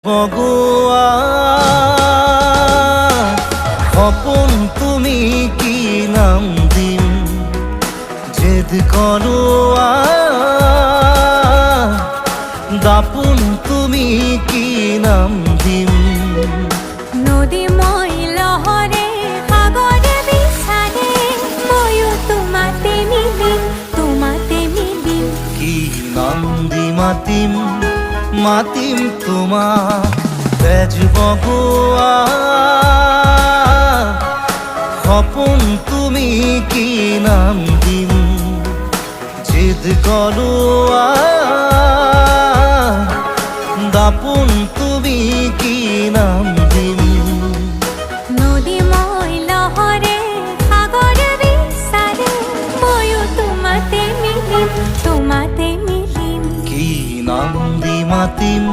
বগুয়া খপন তুমি কি নাম দিম জেদ করোয়া দাপুন তুমি কি নাম দিম নদী মই লহরে সাগরে বিচারে ময়ো তোমাতে মিলিম কি নাম দি মাতিম মাতিম তোমার তেজ বগুয়া খপন তুমি কি নাম দিম জেদ করোয়া দাপুন তুমি কি নাম দিম নদী মই লহরে সাগরে বিচারে ময়ো তোমাতে মিলিম কি নাম দি মাতিম